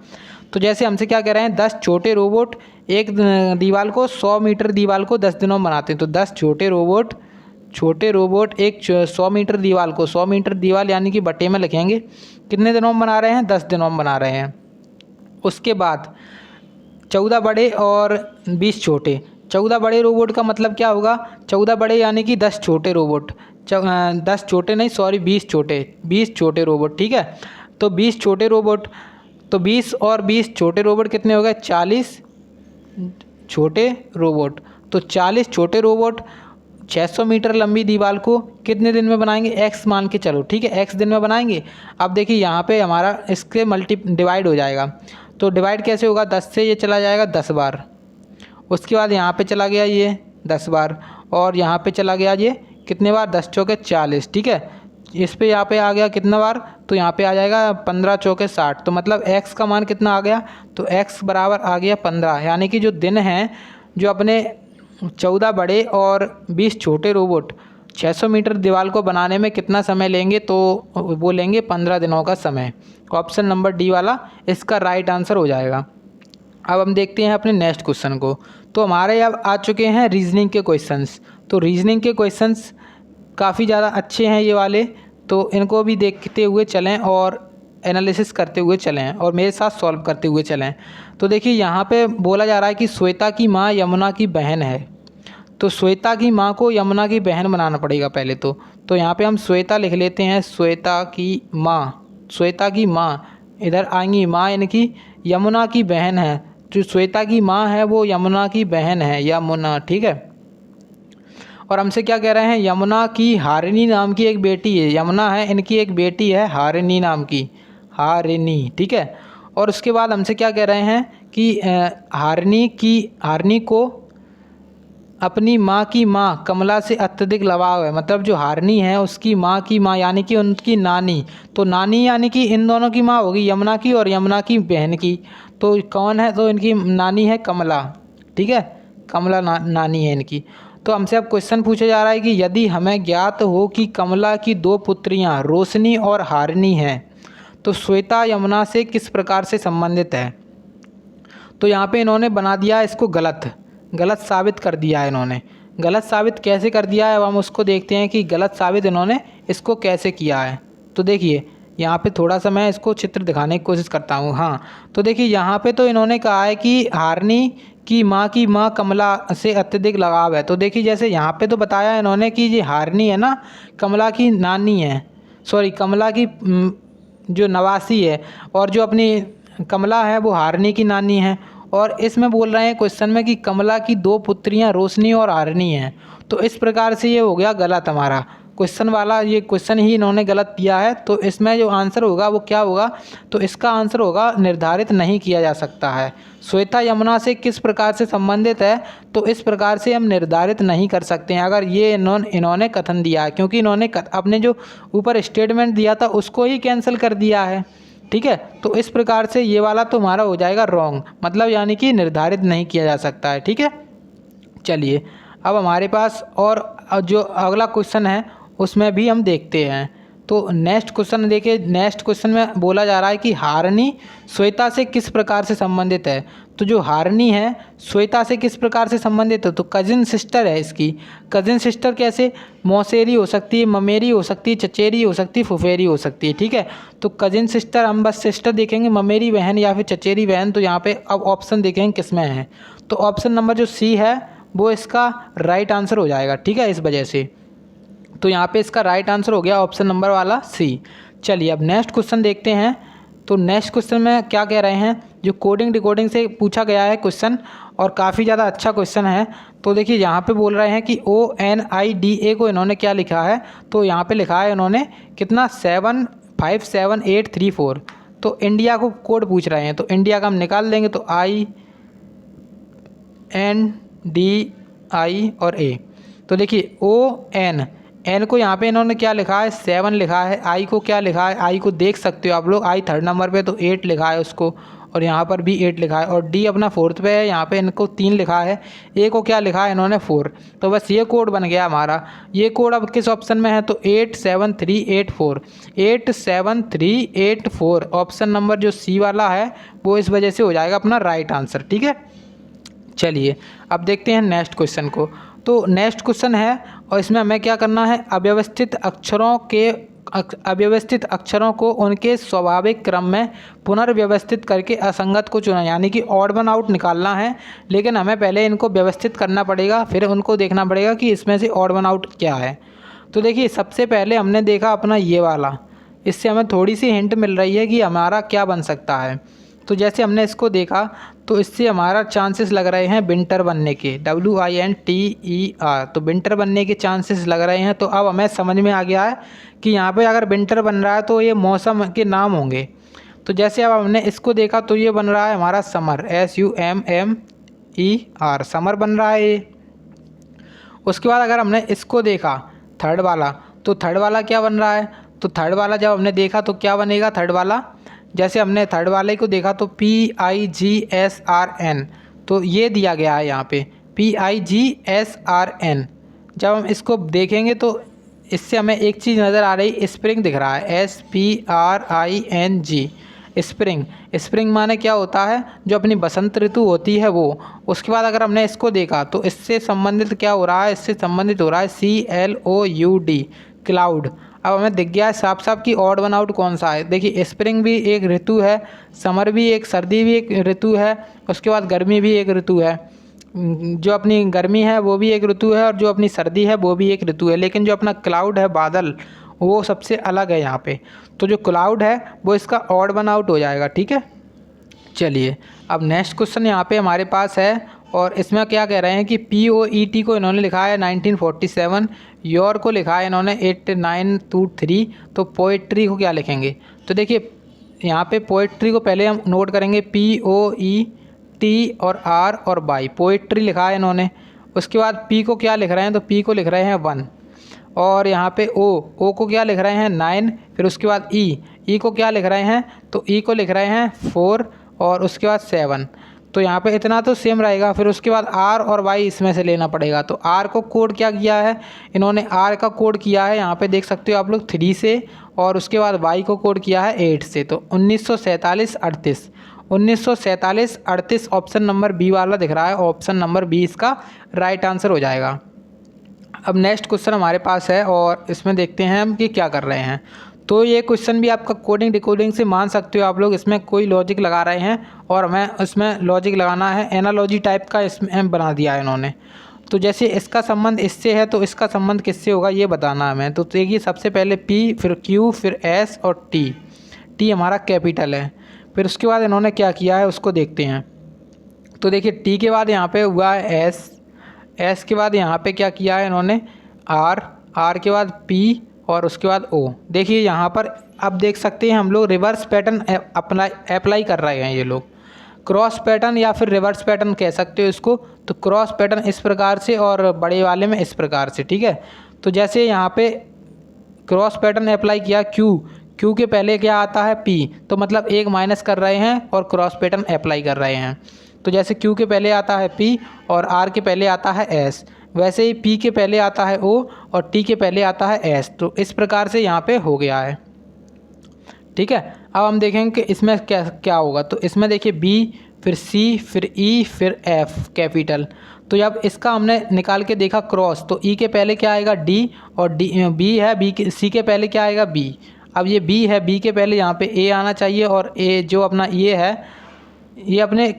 तो जैसे हमसे क्या कह रहे हैं, 10 छोटे रोबोट एक दीवार को 100 मीटर दीवार को 10 दिनों में बनाते हैं। तो 10 छोटे रोबोट एक 100 मीटर दीवार को 100 मीटर दीवार यानी कि बटे में लिखेंगे, कितने दिनों में बना रहे हैं, 10 दिनों में बना रहे हैं। उसके बाद 14 बड़े और 20 छोटे। 14 बड़े रोबोट का मतलब क्या होगा, 14 बड़े यानी कि 10 छोटे रोबोट, 10 छोटे नहीं सॉरी 20 छोटे रोबोट। ठीक है, तो 20 छोटे रोबोट, तो 20 और 20 छोटे रोबोट कितने हो गए, 40 छोटे रोबोट। तो 40 छोटे रोबोट 600 मीटर लंबी दीवार को कितने दिन में बनाएंगे, एक्स मान के चलो। ठीक है, एक्स दिन में बनाएंगे। अब देखिए यहाँ पे हमारा इसके डिवाइड हो जाएगा, तो डिवाइड कैसे होगा, 10 से ये चला जाएगा 10 बार, उसके बाद यहाँ पे चला गया ये 10 बार, और यहाँ पे चला गया ये कितने बार, 10 चौके 40। ठीक है, इस पे यहाँ पे आ गया कितना बार, तो यहाँ पे आ जाएगा 15 चौके 60। तो मतलब x का मान कितना आ गया, तो x बराबर आ गया 15। यानी कि जो दिन हैं जो अपने 14 बड़े और 20 छोटे रोबोट 600 मीटर दीवार को बनाने में कितना समय लेंगे, तो वो लेंगे 15 दिनों का समय। ऑप्शन नंबर डी वाला इसका राइट आंसर हो जाएगा। अब हम देखते हैं अपने नेक्स्ट क्वेश्चन को। तो हमारे अब आ चुके हैं रीजनिंग के क्वेश्चंस। तो रीजनिंग के क्वेश्चंस काफ़ी ज़्यादा अच्छे हैं ये वाले, तो इनको भी देखते हुए चलें और एनालिसिस करते हुए चलें और मेरे साथ सॉल्व करते हुए चलें। तो देखिए यहाँ पे बोला जा रहा है कि श्वेता की माँ यमुना की बहन है। तो श्वेता की माँ को यमुना की बहन बनाना पड़ेगा पहले तो यहाँ पे हम श्वेता लिख लेते हैं, श्वेता की माँ इधर आएंगी माँ, इनकी यमुना की बहन है। जो श्वेता की माँ है वो यमुना की बहन है, यमुना। ठीक है, और हमसे क्या कह रहे हैं, यमुना की हारिनी नाम की एक बेटी है। यमुना है, इनकी एक बेटी है हारिनी नाम की, हारिनी। ठीक है, और उसके बाद हमसे क्या कह रहे हैं कि हारिनी को अपनी माँ की माँ कमला से अत्यधिक लगाव है। मतलब जो हारिनी है उसकी माँ की माँ यानी कि उनकी नानी, तो नानी यानी कि इन दोनों की माँ होगी, यमुना की और यमुना की बहन की। तो कौन है, तो इनकी नानी है कमला। ठीक है, कमला नानी है इनकी। तो हमसे अब क्वेश्चन पूछा जा रहा है कि यदि हमें ज्ञात हो कि कमला की 2 पुत्रियां रोशनी और हारिनी हैं, तो श्वेता यमुना से किस प्रकार से संबंधित है। तो यहाँ पे इन्होंने बना दिया इसको गलत साबित कर दिया है इन्होंने। गलत साबित कैसे कर दिया है, अब हम उसको देखते हैं कि गलत साबित इन्होंने इसको कैसे किया है। तो देखिए यहाँ पे थोड़ा सा मैं इसको चित्र दिखाने की कोशिश करता हूँ। हाँ, तो देखिए यहाँ पे तो इन्होंने कहा है कि हारिनी की माँ कमला से अत्यधिक लगाव है। तो देखिए जैसे यहाँ पे तो बताया इन्होंने कि ये हारिनी है ना, कमला की नानी है, सॉरी कमला की जो नवासी है, और जो अपनी कमला है वो हारिनी की नानी है। और इसमें बोल रहे हैं क्वेश्चन में कि कमला की 2 पुत्रियां रोशनी और हारिनी हैं। तो इस प्रकार से ये हो गया गलत हमारा क्वेश्चन वाला, ये क्वेश्चन ही इन्होंने गलत दिया है। तो इसमें जो आंसर होगा वो क्या होगा, तो इसका आंसर होगा निर्धारित नहीं किया जा सकता है। श्वेता यमुना से किस प्रकार से संबंधित है, तो इस प्रकार से हम निर्धारित नहीं कर सकते हैं अगर ये इन्होंने कथन दिया है, क्योंकि इन्होंने अपने जो ऊपर स्टेटमेंट दिया था उसको ही कैंसिल कर दिया है। ठीक है, तो इस प्रकार से ये वाला तो हमारा हो जाएगा रॉन्ग, मतलब यानी कि निर्धारित नहीं किया जा सकता है। ठीक है, चलिए अब हमारे पास और जो अगला क्वेश्चन है उसमें भी हम देखते हैं। तो नेक्स्ट क्वेश्चन देखिए, नेक्स्ट क्वेश्चन में बोला जा रहा है कि हारनी श्वेता से किस प्रकार से संबंधित है। तो जो हारनी है श्वेता से किस प्रकार से संबंधित है, तो कजिन सिस्टर है इसकी। कजिन सिस्टर कैसे, मौसेरी हो सकती है, ममेरी हो सकती है, चचेरी हो सकती है, फुफेरी हो सकती है, ठीक है। तो कजिन सिस्टर हम बस सिस्टर देखेंगे, ममेरी बहन या फिर चचेरी बहन। तो यहाँ पे अब ऑप्शन देखेंगे किस में है, तो ऑप्शन नंबर जो सी है वो इसका राइट आंसर हो जाएगा, ठीक है, इस वजह से। तो यहाँ पे इसका राइट आंसर हो गया ऑप्शन नंबर वाला सी। चलिए अब नेक्स्ट क्वेश्चन देखते हैं। तो नेक्स्ट क्वेश्चन में क्या कह रहे हैं, जो कोडिंग डिकोडिंग से पूछा गया है क्वेश्चन और काफ़ी ज़्यादा अच्छा क्वेश्चन है। तो देखिए यहाँ पे बोल रहे हैं कि ONIDA को इन्होंने क्या लिखा है, तो यहाँ पे लिखा है इन्होंने कितना 757834। तो इंडिया को कोड पूछ रहे हैं, तो इंडिया का हम निकाल देंगे, तो INDI और A। तो देखिए एन को यहाँ पे इन्होंने क्या लिखा है 7 लिखा है, आई को क्या लिखा है, आई को देख सकते हो आप लोग, आई 3rd नंबर पे तो 8 लिखा है उसको, और यहाँ पर भी 8 लिखा है, और डी अपना 4th पे है, यहाँ पे इनको 3 लिखा है, ए को क्या लिखा है इन्होंने 4। तो बस ये कोड बन गया हमारा। ये कोड अब किस ऑप्शन में है, तो 87384, 87384 ऑप्शन नंबर जो सी वाला है वो इस वजह से हो जाएगा अपना राइट आंसर, ठीक है। चलिए अब देखते हैं नेक्स्ट क्वेश्चन को। तो नेक्स्ट क्वेश्चन है और इसमें हमें क्या करना है, अव्यवस्थित अक्षरों को उनके स्वाभाविक क्रम में पुनर्व्यवस्थित करके असंगत को चुना, यानी कि ऑड वन आउट निकालना है। लेकिन हमें पहले इनको व्यवस्थित करना पड़ेगा, फिर उनको देखना पड़ेगा कि इसमें से ऑड वन आउट क्या है। तो देखिए सबसे पहले हमने देखा अपना ये वाला, इससे हमें थोड़ी सी हिंट मिल रही है कि हमारा क्या बन सकता है। तो जैसे हमने इसको देखा तो इससे हमारा चांसेस लग रहे हैं विंटर बनने के, WINTER, तो विंटर बनने के चांसेस लग रहे हैं। तो अब हमें समझ में आ गया है कि यहाँ पे अगर विंटर बन रहा है तो ये मौसम के नाम होंगे। तो जैसे अब हमने इसको देखा तो ये बन रहा है हमारा समर, SUMMER, समर बन रहा है ये। उसके बाद अगर हमने इसको देखा थर्ड वाला, तो थर्ड वाला क्या बन रहा है, तो थर्ड वाला जब हमने देखा तो क्या बनेगा थर्ड वाला, जैसे हमने थर्ड वाले को देखा तो PIGSRN, तो ये दिया गया है यहाँ पे PIGSRN। जब हम इसको देखेंगे तो इससे हमें एक चीज़ नज़र आ रही, स्प्रिंग दिख रहा है, SPRING, स्प्रिंग। स्प्रिंग माने क्या होता है, जो अपनी बसंत ऋतु होती है वो। उसके बाद अगर हमने इसको देखा तो इससे संबंधित क्या हो रहा है, इससे संबंधित हो रहा है CLOUD, क्लाउड। अब हमें दिख गया है साफ साफ कि ऑड वन आउट कौन सा है। देखिए स्प्रिंग भी एक ऋतु है, समर भी एक, सर्दी भी एक ऋतु है, उसके बाद गर्मी भी एक ऋतु है। जो अपनी गर्मी है वो भी एक ऋतु है और जो अपनी सर्दी है वो भी एक ऋतु है, लेकिन जो अपना क्लाउड है, बादल, वो सबसे अलग है यहाँ पे। तो जो क्लाउड है वो इसका ऑड वन आउट हो जाएगा, ठीक है। चलिए अब नेक्स्ट क्वेश्चन यहाँ पे हमारे पास है और इसमें क्या कह रहे हैं कि POET को इन्होंने लिखा है 1947, योर को लिखा है इन्होंने 8923। तो पोइट्री को क्या लिखेंगे, तो देखिए यहाँ पे पोइट्री को पहले हम नोट करेंगे POET और R और बाई, पोइट्री लिखा है इन्होंने। उसके बाद P को क्या लिख रहे हैं, तो P को लिख रहे हैं 1, और यहाँ पे O को क्या लिख रहे हैं 9, फिर उसके बाद E को क्या लिख रहे हैं, तो E को लिख रहे हैं 4 और उसके बाद 7। तो यहाँ पे इतना तो सेम रहेगा। फिर उसके बाद R और Y इसमें से लेना पड़ेगा। तो R को कोड क्या किया है इन्होंने, R का कोड किया है यहाँ पे देख सकते हो आप लोग 3 से, और उसके बाद Y को कोड किया है 8 से। तो 1947-38 ऑप्शन नंबर बी वाला दिख रहा है, ऑप्शन नंबर बी इसका राइट आंसर हो जाएगा। अब नेक्स्ट क्वेश्चन हमारे पास है और इसमें देखते हैं हम कि क्या कर रहे हैं। तो ये क्वेश्चन भी आपका कोडिंग डिकोडिंग से मान सकते हो आप लोग, इसमें कोई लॉजिक लगा रहे हैं और हमें इसमें लॉजिक लगाना है, एनालॉजी टाइप का इसमें बना दिया है इन्होंने। तो जैसे इसका संबंध इससे है तो इसका संबंध किससे होगा ये बताना है हमें। तो देखिए सबसे पहले P, फिर Q, फिर S और T हमारा कैपिटल है। फिर उसके बाद इन्होंने क्या किया है उसको देखते हैं। तो देखिए T के बाद यहाँ पे हुआ है S के बाद यहाँ पे क्या किया है इन्होंने R के बाद P और उसके बाद O। देखिए यहाँ पर अब देख सकते हैं हम लोग रिवर्स पैटर्न अप्लाई कर रहे हैं, ये लोग क्रॉस पैटर्न या फिर रिवर्स पैटर्न कह सकते हो इसको। तो क्रॉस पैटर्न इस प्रकार से और बड़े वाले में इस प्रकार से, ठीक है। तो जैसे यहाँ पे क्रॉस पैटर्न अप्लाई किया Q के पहले क्या आता है P, तो मतलब एक माइनस कर रहे हैं और क्रॉस पैटर्न अप्लाई कर रहे हैं। तो जैसे Q के पहले आता है P और R के पहले आता है S, वैसे ही पी के पहले आता है ओ और टी के पहले आता है एस। तो इस प्रकार से यहाँ पे हो गया है, ठीक है। अब हम देखेंगे कि इसमें क्या क्या होगा। तो इसमें देखिए बी, फिर सी, फिर ई, फिर एफ कैपिटल। तो जब इसका हमने निकाल के देखा क्रॉस, तो ई के पहले क्या आएगा डी, और डी बी है, बी के सी के पहले क्या आएगा बी। अब ये बी है, बी के पहले यहाँ पे ए आना चाहिए, और ए जो अपना ये है ये अपने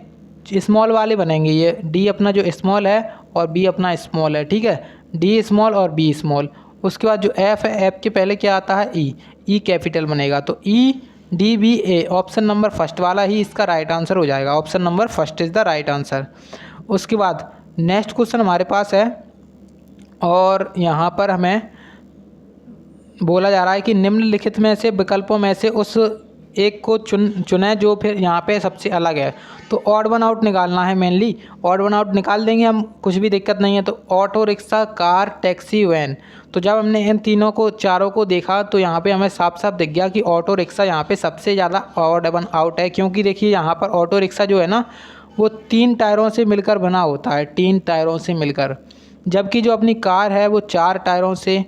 स्मॉल वाले बनेंगे। ये डी अपना जो स्मॉल है और बी अपना स्मॉल है, ठीक है। डी स्मॉल और बी स्मॉल। उसके बाद जो एफ है, एफ के पहले क्या आता है ई, ई कैपिटल बनेगा। तो ई डी बी ए, ऑप्शन नंबर फर्स्ट वाला ही इसका राइट आंसर हो जाएगा। Option number first is the right answer. उसके बाद नेक्स्ट क्वेश्चन हमारे पास है, और यहाँ पर हमें बोला जा रहा है कि निम्नलिखित में से विकल्पों में से उस एक को चुनें जो फिर यहाँ पे सबसे अलग है। तो ऑड वन आउट निकालना है मेनली। ऑड वन आउट निकाल देंगे हम, कुछ भी दिक्कत नहीं है। तो auto rickshaw, car, taxi, van. तो जब हमने इन तीनों को चारों को देखा तो यहाँ पे हमें साफ साफ दिख गया कि ऑटो रिक्शा यहाँ पे सबसे ज़्यादा ऑड वन आउट है। क्योंकि देखिए यहाँ पर ऑटो रिक्शा जो है ना वो 3 टायरों से मिलकर बना होता है, 3 टायरों से मिलकर। जबकि जो अपनी कार है वो 4 टायरों से,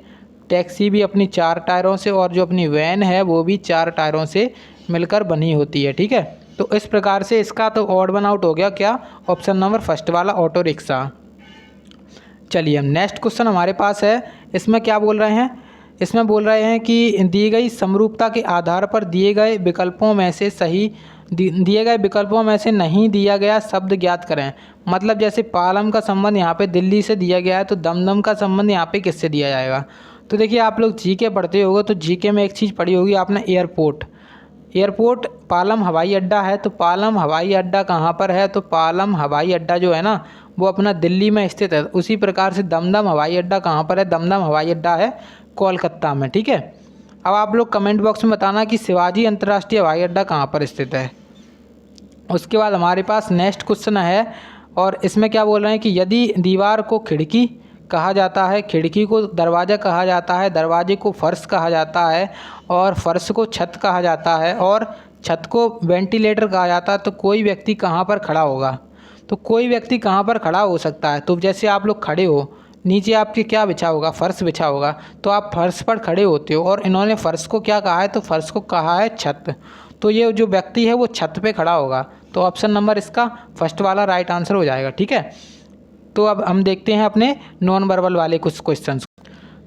टैक्सी भी अपनी 4 टायरों से, और जो अपनी वैन है वो भी 4 टायरों से मिलकर बनी होती है, ठीक है। तो इस प्रकार से इसका तो ऑड वन आउट हो गया क्या, ऑप्शन नंबर फर्स्ट वाला ऑटो रिक्शा। चलिए हम नेक्स्ट क्वेश्चन हमारे पास है। इसमें क्या बोल रहे हैं, इसमें बोल रहे हैं कि दी गई समरूपता के आधार पर दिए गए विकल्पों में से सही दिए गए विकल्पों में से नहीं दिया गया शब्द ज्ञात करें। मतलब जैसे पालम का संबंध यहाँ पे दिल्ली से दिया गया है, तो दमदम का संबंध यहाँ पे किससे दिया जाएगा। तो देखिए आप लोग जीके पढ़ते होगे, तो जीके में एक चीज़ पढ़ी होगी आपने, एयरपोर्ट। एयरपोर्ट पालम हवाई अड्डा है, तो पालम हवाई अड्डा कहाँ पर है, तो पालम हवाई अड्डा जो है ना वो अपना दिल्ली में स्थित है। उसी प्रकार से दमदम हवाई अड्डा कहाँ पर है, दमदम हवाई अड्डा है कोलकाता में, ठीक है। अब आप लोग कमेंट बॉक्स में बताना कि शिवाजी अंतर्राष्ट्रीय हवाई अड्डा कहाँ पर स्थित है। उसके बाद हमारे पास नेक्स्ट क्वेश्चन है, और इसमें क्या बोल रहे हैं कि यदि दीवार को खिड़की कहा जाता है, खिड़की को दरवाज़ा कहा जाता है, दरवाजे को फर्श कहा जाता है, और फर्श को छत कहा जाता है, और छत को वेंटिलेटर कहा जाता है, तो कोई व्यक्ति कहाँ पर खड़ा होगा। तो कोई व्यक्ति कहाँ पर खड़ा हो सकता है, तो जैसे आप लोग खड़े हो, नीचे आपके क्या बिछा होगा, फर्श बिछा होगा, तो आप फर्श पर खड़े होते हो, और इन्होंने फर्श को क्या कहा है, तो फर्श को कहा है छत। तो ये जो व्यक्ति है वो छत पे खड़ा होगा। तो ऑप्शन नंबर इसका फर्स्ट वाला राइट आंसर हो जाएगा, ठीक है। तो अब हम देखते हैं अपने नॉन वर्बल वाले कुछ क्वेश्चंस।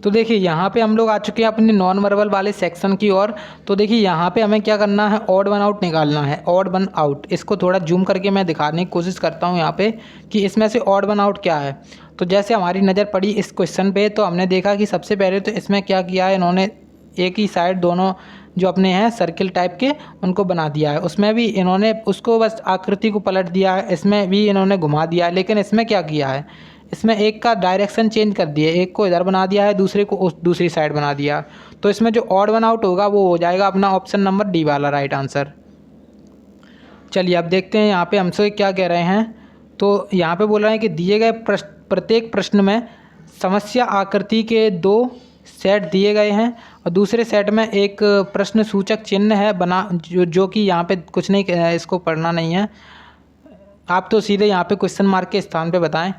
तो देखिए यहाँ पे हम लोग आ चुके हैं अपने नॉन वर्बल वाले सेक्शन की ओर। तो देखिए यहाँ पे हमें क्या करना है, ऑड वन आउट निकालना है, ऑड वन आउट। इसको थोड़ा जूम करके मैं दिखाने की कोशिश करता हूँ यहाँ पे कि इसमें से ऑड वन आउट क्या है। तो जैसे हमारी नज़र पड़ी इस क्वेश्चन पे, तो हमने देखा कि सबसे पहले तो इसमें क्या किया है, इन्होंने एक ही साइड दोनों जो अपने हैं सर्किल टाइप के उनको बना दिया है। उसमें भी इन्होंने उसको बस आकृति को पलट दिया है, इसमें भी इन्होंने घुमा दिया है। लेकिन इसमें क्या किया है, इसमें एक का डायरेक्शन चेंज कर दिया, एक को इधर बना दिया है, दूसरे को उस दूसरी साइड बना दिया। तो इसमें जो ऑड वन आउट होगा वो हो जाएगा अपना ऑप्शन नंबर डी वाला राइट आंसर। चलिए अब देखते हैं यहाँ पे हमसे क्या कह रहे हैं। तो यहाँ पे बोल रहे हैं कि दिए गए प्रत्येक प्रश्न में समस्या आकृति के 2 सेट दिए गए हैं, और दूसरे सेट में एक प्रश्न सूचक चिन्ह है बना, जो कि यहाँ पे कुछ नहीं, इसको पढ़ना नहीं है। आप तो सीधे यहाँ पे क्वेश्चन मार्क के स्थान पे बताएं।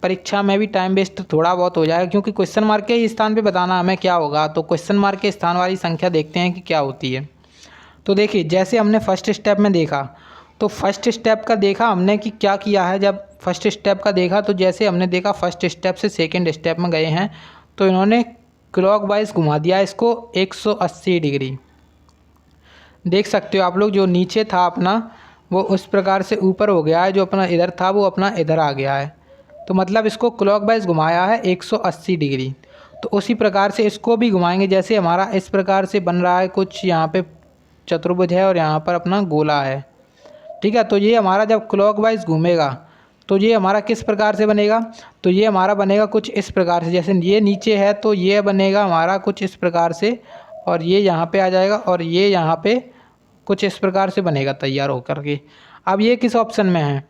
परीक्षा में भी टाइम वेस्ट थोड़ा बहुत हो जाएगा, क्योंकि क्वेश्चन मार्क के स्थान पे बताना हमें क्या होगा। तो क्वेश्चन मार्क के स्थान वाली संख्या देखते हैं कि क्या होती है। तो देखिए जैसे हमने फर्स्ट स्टेप में देखा, तो फर्स्ट स्टेप का देखा हमने कि क्या किया है। जब फर्स्ट स्टेप का देखा तो जैसे हमने देखा फर्स्ट स्टेप से सेकेंड स्टेप में गए हैं, तो इन्होंने क्लॉक वाइज घुमा दिया इसको 180 डिग्री। देख सकते हो आप लोग, जो नीचे था अपना वो उस प्रकार से ऊपर हो गया है, जो अपना इधर था वो अपना इधर आ गया है। तो मतलब इसको क्लॉक वाइज घुमाया है 180 डिग्री। तो उसी प्रकार से इसको भी घुमाएंगे, जैसे हमारा इस प्रकार से बन रहा है कुछ, यहाँ पे चतुर्भुज है और यहाँ पर अपना गोला है, ठीक है। तो ये हमारा जब क्लॉक वाइज घूमेगा तो ये हमारा किस प्रकार से बनेगा, तो ये हमारा बनेगा कुछ इस प्रकार से। जैसे ये नीचे है तो ये बनेगा हमारा कुछ इस प्रकार से, और ये यहाँ पे आ जाएगा, और ये यहाँ पे कुछ इस प्रकार से बनेगा तैयार होकर के। अब ये किस ऑप्शन में है,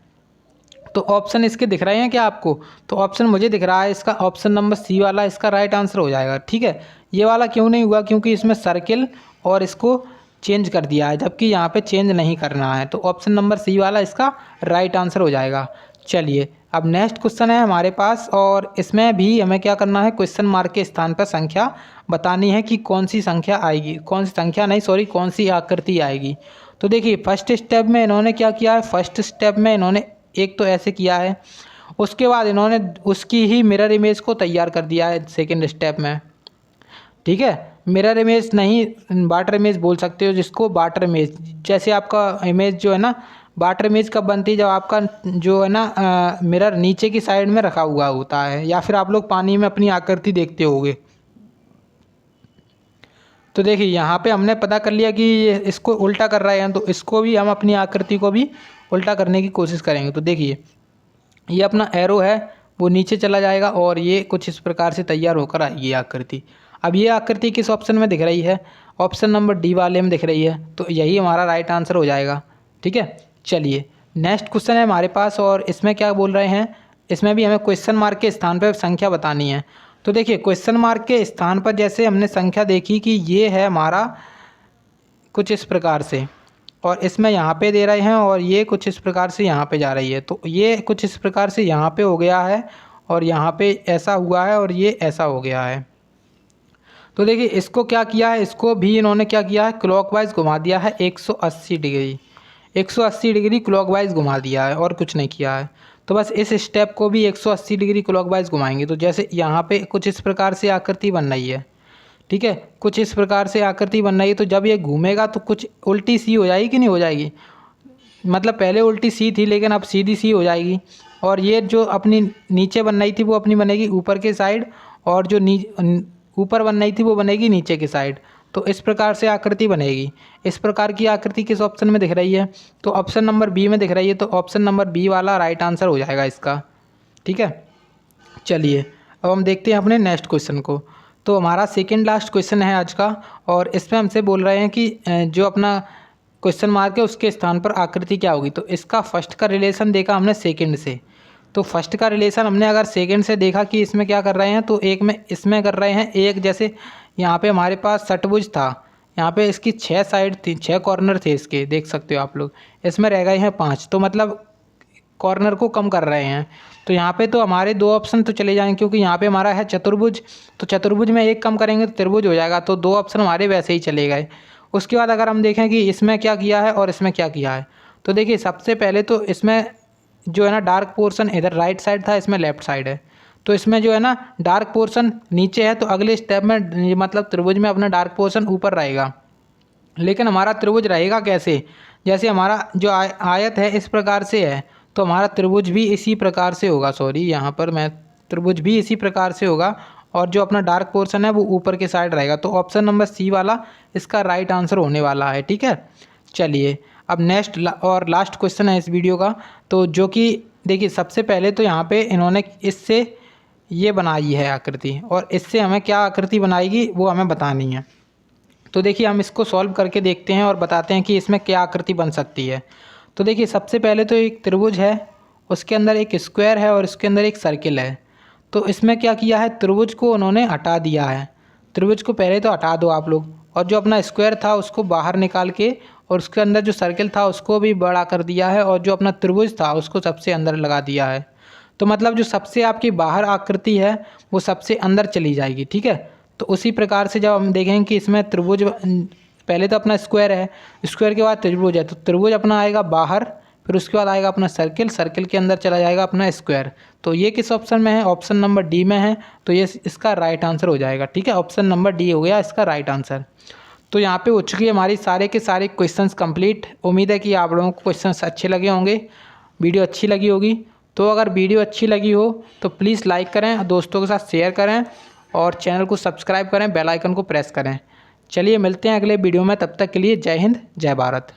तो ऑप्शन इसके दिख रहे हैं क्या आपको, तो ऑप्शन मुझे दिख रहा है इसका ऑप्शन नंबर सी वाला इसका राइट आंसर हो जाएगा, ठीक है। ये वाला क्यों नहीं हुआ, क्योंकि इसमें सर्किल और इसको चेंज कर दिया है, जबकि यहाँ पे चेंज नहीं करना है। तो ऑप्शन नंबर सी वाला इसका राइट आंसर हो जाएगा। चलिए अब नेक्स्ट क्वेश्चन है हमारे पास, और इसमें भी हमें क्या करना है, क्वेश्चन मार्क के स्थान पर संख्या बतानी है कि कौन सी संख्या आएगी, कौन सी संख्या नहीं सॉरी कौन सी आकृति आएगी। तो देखिए फर्स्ट स्टेप में इन्होंने क्या किया है, फर्स्ट स्टेप में इन्होंने एक तो ऐसे किया है, उसके बाद इन्होंने उसकी ही मिरर इमेज को तैयार कर दिया है सेकेंड स्टेप में। ठीक है, मिरर इमेज नहीं वाटर इमेज बोल सकते हो जिसको, वाटर इमेज। जैसे आपका इमेज जो है ना, वाटर इमेज कब बनती है, जब आपका जो है ना मिरर नीचे की साइड में रखा हुआ होता है, या फिर आप लोग पानी में अपनी आकृति देखते होगे। तो देखिए यहाँ पे हमने पता कर लिया कि इसको उल्टा कर रहे हैं, तो इसको भी हम अपनी आकृति को भी उल्टा करने की कोशिश करेंगे। तो देखिए ये अपना एरो है वो नीचे चला जाएगा और ये कुछ इस प्रकार से तैयार होकर आएगी आकृति। अब ये आकृति किस ऑप्शन में दिख रही है, ऑप्शन नंबर डी वाले में दिख रही है, तो यही हमारा राइट आंसर हो जाएगा। ठीक है, चलिए नेक्स्ट क्वेश्चन है हमारे पास, और इसमें क्या बोल रहे हैं, इसमें भी हमें क्वेश्चन मार्क के स्थान पर संख्या बतानी है। तो देखिए क्वेश्चन मार्क के स्थान पर जैसे हमने संख्या देखी कि ये है हमारा कुछ इस प्रकार से, और इसमें यहाँ पे दे रहे हैं, और ये कुछ इस प्रकार से यहाँ पे जा रही है, तो ये कुछ इस प्रकार से यहाँ पे हो गया है, और यहाँ पे ऐसा हुआ है, और ये ऐसा हो गया है। तो देखिए इसको क्या किया है, इसको भी इन्होंने क्या किया है, क्लॉकवाइज घुमा दिया है 180 डिग्री, 180 डिग्री क्लॉकवाइज घुमा दिया है और कुछ नहीं किया है। तो बस इस स्टेप को भी 180 डिग्री क्लॉकवाइज घुमाएंगे, तो जैसे यहाँ पे कुछ इस प्रकार से आकृति बन रही है। ठीक है, कुछ इस प्रकार से आकृति बन रही है, तो जब ये घूमेगा तो कुछ उल्टी सी हो जाएगी कि नहीं हो जाएगी, मतलब पहले उल्टी सी थी लेकिन अब सीधी सी हो जाएगी। और ये जो अपनी नीचे बन रही थी वो अपनी बनेगी ऊपर के साइड, और जो ऊपर बन रही थी वो बनेगी नीचे की साइड। तो इस प्रकार से आकृति बनेगी। इस प्रकार की आकृति किस ऑप्शन में दिख रही है, तो ऑप्शन नंबर बी में दिख रही है, तो ऑप्शन नंबर बी वाला राइट आंसर हो जाएगा इसका। ठीक है, चलिए अब हम देखते हैं अपने नेक्स्ट क्वेश्चन को। तो हमारा सेकेंड लास्ट क्वेश्चन है आज का, और इसमें हमसे बोल रहे हैं कि जो अपना क्वेश्चन मार्क है उसके स्थान पर आकृति क्या होगी। तो इसका फर्स्ट का रिलेशन देखा हमने सेकंड से, तो फर्स्ट का रिलेशन हमने अगर सेकंड से देखा कि इसमें क्या कर रहे हैं, तो एक में इसमें कर रहे हैं एक, जैसे यहाँ पे हमारे पास षटभुज था, यहाँ पे इसकी 6 साइड थी, 6 कॉर्नर थे इसके, देख सकते हो आप लोग, इसमें रह गए हैं 5, तो मतलब कॉर्नर को कम कर रहे हैं। तो यहाँ पे तो हमारे 2 ऑप्शन तो चले जाएंगे, क्योंकि यहाँ पे हमारा है चतुर्भुज, तो चतुर्भुज में एक कम करेंगे तो त्रिभुज हो जाएगा, तो 2 ऑप्शन हमारे वैसे ही चले गए। उसके बाद अगर हम देखें कि इसमें क्या किया है और इसमें क्या किया है, तो देखिए सबसे पहले तो इसमें जो है ना डार्क पोर्शन इधर राइट साइड था, इसमें लेफ्ट साइड है, तो इसमें जो है ना डार्क पोर्शन नीचे है, तो अगले स्टेप में मतलब त्रिभुज में अपना डार्क पोर्शन ऊपर रहेगा। लेकिन हमारा त्रिभुज रहेगा कैसे, जैसे हमारा जो आयत है इस प्रकार से है, तो हमारा त्रिभुज भी इसी प्रकार से होगा, सॉरी यहाँ पर मैं त्रिभुज भी इसी प्रकार से होगा, और जो अपना डार्क पोर्शन है वो ऊपर के साइड रहेगा। तो ऑप्शन नंबर सी वाला इसका राइट आंसर होने वाला है। ठीक है, चलिए अब नेक्स्ट और लास्ट क्वेश्चन है इस वीडियो का, तो जो कि देखिए सबसे पहले तो यहाँ पे इन्होंने इससे ये बनाई है आकृति, और इससे हमें क्या आकृति बनाएगी वो हमें बतानी है। तो देखिए हम इसको सॉल्व करके देखते हैं और बताते हैं कि इसमें क्या आकृति बन सकती है। तो देखिए सबसे पहले तो एक त्रिभुज है, उसके अंदर एक स्क्वायर है और उसके अंदर एक सर्किल है। तो इसमें क्या किया है, त्रिभुज को उन्होंने हटा दिया है, त्रिभुज को पहले तो हटा दो आप लोग, और जो अपना स्क्वायर था उसको बाहर निकाल के, और उसके अंदर जो सर्किल था उसको भी बड़ा कर दिया है, और जो अपना त्रिभुज था उसको सबसे अंदर लगा दिया है। तो मतलब जो सबसे आपकी बाहर आकृति है वो सबसे अंदर चली जाएगी। ठीक है, तो उसी प्रकार से जब हम देखेंगे कि इसमें त्रिभुज पहले तो अपना स्क्वायर है, स्क्वायर के बाद त्रिभुज है, तो त्रिभुज अपना आएगा बाहर, फिर उसके बाद आएगा अपना सर्किल, सर्किल के अंदर चला जाएगा अपना स्क्वायर। तो ये किस ऑप्शन में है, ऑप्शन नंबर डी में है, तो ये इसका राइट आंसर हो जाएगा। ठीक है, ऑप्शन नंबर डी हो गया इसका राइट आंसर। तो यहाँ पे हो चुकी है हमारी सारे के सारे क्वेश्चंस कंप्लीट। उम्मीद है कि आप लोगों को क्वेश्चंस अच्छे लगे होंगे, वीडियो अच्छी लगी होगी। तो अगर वीडियो अच्छी लगी हो तो प्लीज़ लाइक करें, दोस्तों के साथ शेयर करें, और चैनल को सब्सक्राइब करें, बेल आइकन को प्रेस करें। चलिए मिलते हैं अगले वीडियो में, तब तक के लिए जय हिंद जय भारत।